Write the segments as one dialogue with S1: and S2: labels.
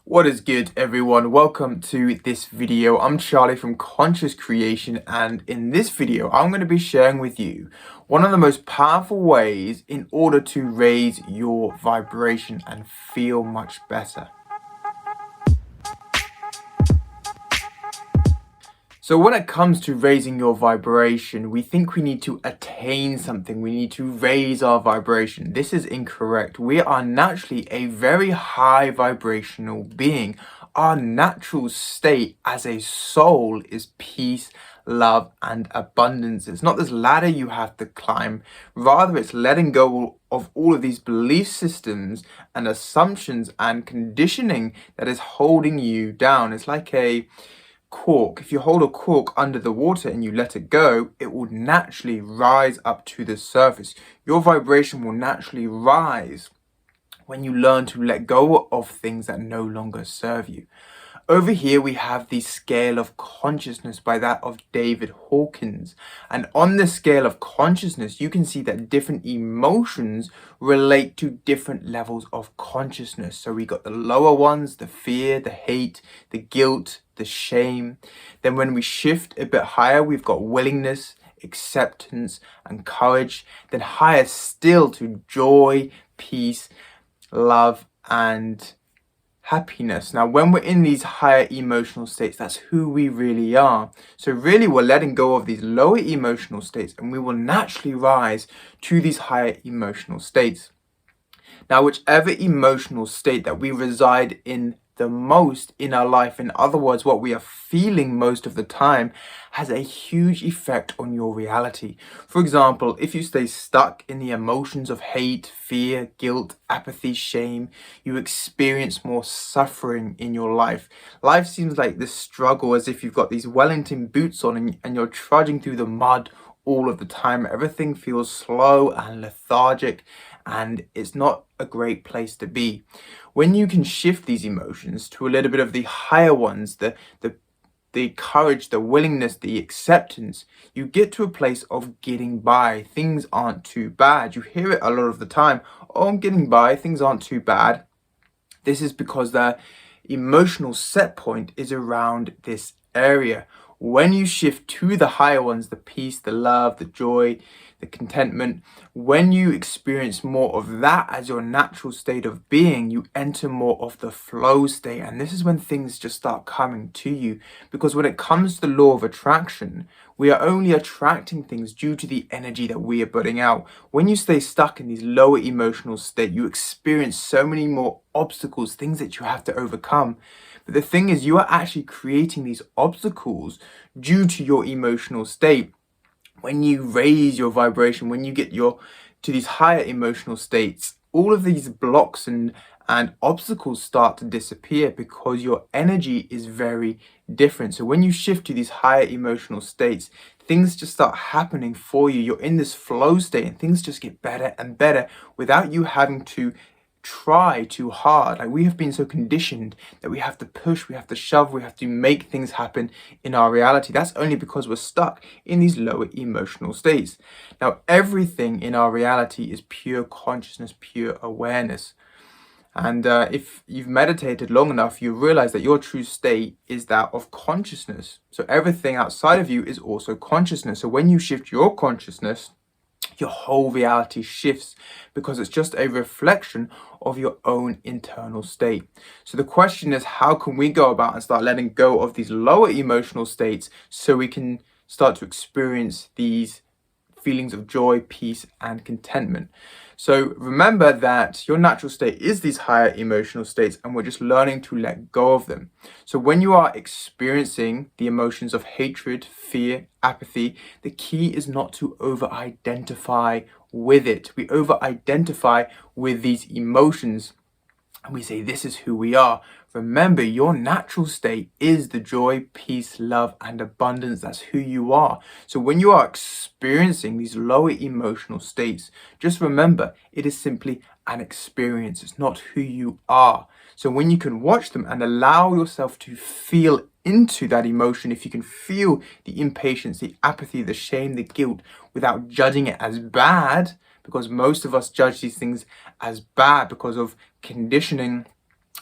S1: What is good, everyone? Welcome to this video. I'm Charlie from Conscious Creation, and in this video I'm going to be sharing with you one of the most powerful ways in order to raise your vibration and feel much better. So when it comes to raising your vibration, we think we need to attain something. We need to raise our vibration. This is incorrect. We are naturally a very high vibrational being. Our natural state as a soul is peace, love, and abundance. It's not this ladder you have to climb. Rather, it's letting go of all of these belief systems and assumptions and conditioning that is holding you down. It's like a cork. If you hold a cork under the water and you let it go, it will naturally rise up to the surface. Your vibration will naturally rise when you learn to let go of things that no longer serve you. Over here, we have the scale of consciousness by that of David Hawkins. And on the scale of consciousness, you can see that different emotions relate to different levels of consciousness. So we got the lower ones, the fear, the hate, the guilt, the shame. Then when we shift a bit higher, we've got willingness, acceptance, and courage. Then higher still to joy, peace, love, and happiness. Now, when we're in these higher emotional states, that's who we really are. So really, we're letting go of these lower emotional states and we will naturally rise to these higher emotional states. Now, whichever emotional state that we reside in the most in our life, in other words, what we are feeling most of the time, has a huge effect on your reality. For example, if you stay stuck in the emotions of hate, fear, guilt, apathy, shame, you experience more suffering in your life. Life seems like this struggle, as if you've got these Wellington boots on and you're trudging through the mud all of the time. Everything feels slow and lethargic, and it's not a great place to be. When you can shift these emotions to a little bit of the higher ones, the courage, the willingness, the acceptance, you get to a place of getting by. Things aren't too bad. You hear it a lot of the time. Oh, I'm getting by. Things aren't too bad. This is because the emotional set point is around this area. When you shift to the higher ones, the peace, the love, the joy, the contentment, when you experience more of that as your natural state of being, you enter more of the flow state. And this is when things just start coming to you. Because when it comes to the law of attraction, we are only attracting things due to the energy that we are putting out. When you stay stuck in these lower emotional state, you experience so many more obstacles, things that you have to overcome. But the thing is, you are actually creating these obstacles due to your emotional state. When you raise your vibration, when you get to these higher emotional states, all of these blocks and obstacles start to disappear because your energy is very different. So when you shift to these higher emotional states, things just start happening for you. You're in this flow state and things just get better and better without you having to try too hard. Like, we have been so conditioned that we have to push, we have to shove, we have to make things happen in our reality. That's only because we're stuck in these lower emotional states. Now, everything in our reality is pure consciousness, pure awareness. And if you've meditated long enough, you realize that your true state is that of consciousness. So everything outside of you is also consciousness. So when you shift your consciousness, your whole reality shifts because it's just a reflection of your own internal state. So the question is, how can we go about and start letting go of these lower emotional states so we can start to experience these feelings of joy, peace, and contentment? So remember that your natural state is these higher emotional states, and we're just learning to let go of them. So when you are experiencing the emotions of hatred, fear, apathy, the key is not to over-identify with it. We over-identify with these emotions and we say, this is who we are. Remember, your natural state is the joy, peace, love, and abundance. That's who you are. So when you are experiencing these lower emotional states, just remember, it is simply an experience. It's not who you are. So when you can watch them and allow yourself to feel into that emotion, if you can feel the impatience, the apathy, the shame, the guilt, without judging it as bad, because most of us judge these things as bad because of conditioning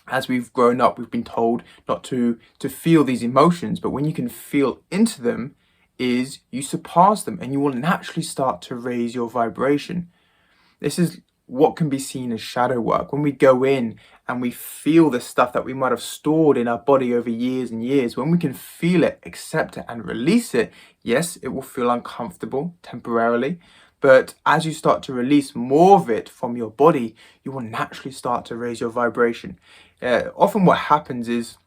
S1: as we've grown up, we've been told not to feel these emotions, but when you can feel into them, is you surpass them and you will naturally start to raise your vibration. This is what can be seen as shadow work. When we go in and we feel the stuff that we might have stored in our body over years and years, when we can feel it, accept it, and release it, yes, it will feel uncomfortable temporarily. But as you start to release more of it from your body, you will naturally start to raise your vibration. Often what happens is,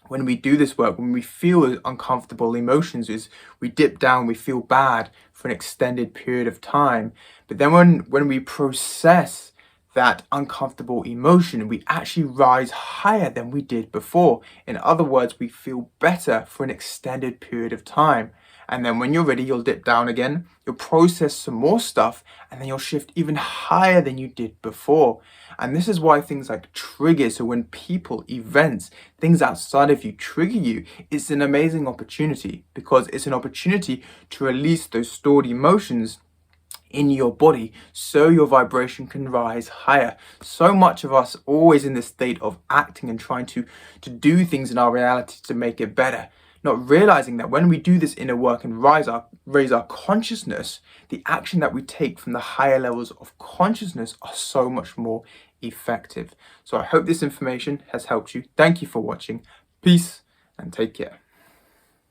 S1: when we do this work, when we feel uncomfortable emotions, is we dip down, we feel bad for an extended period of time. But then when we process that uncomfortable emotion, we actually rise higher than we did before. In other words, we feel better for an extended period of time. And then when you're ready, you'll dip down again, you'll process some more stuff, and then you'll shift even higher than you did before. And this is why things like triggers, so when people, events, things outside of you trigger you, it's an amazing opportunity, because it's an opportunity to release those stored emotions in your body so your vibration can rise higher. So much of us always in this state of acting and trying to do things in our reality to make it better, not realizing that when we do this inner work and raise our consciousness, the action that we take from the higher levels of consciousness are so much more effective. So I hope this information has helped you. Thank you for watching. Peace and take care.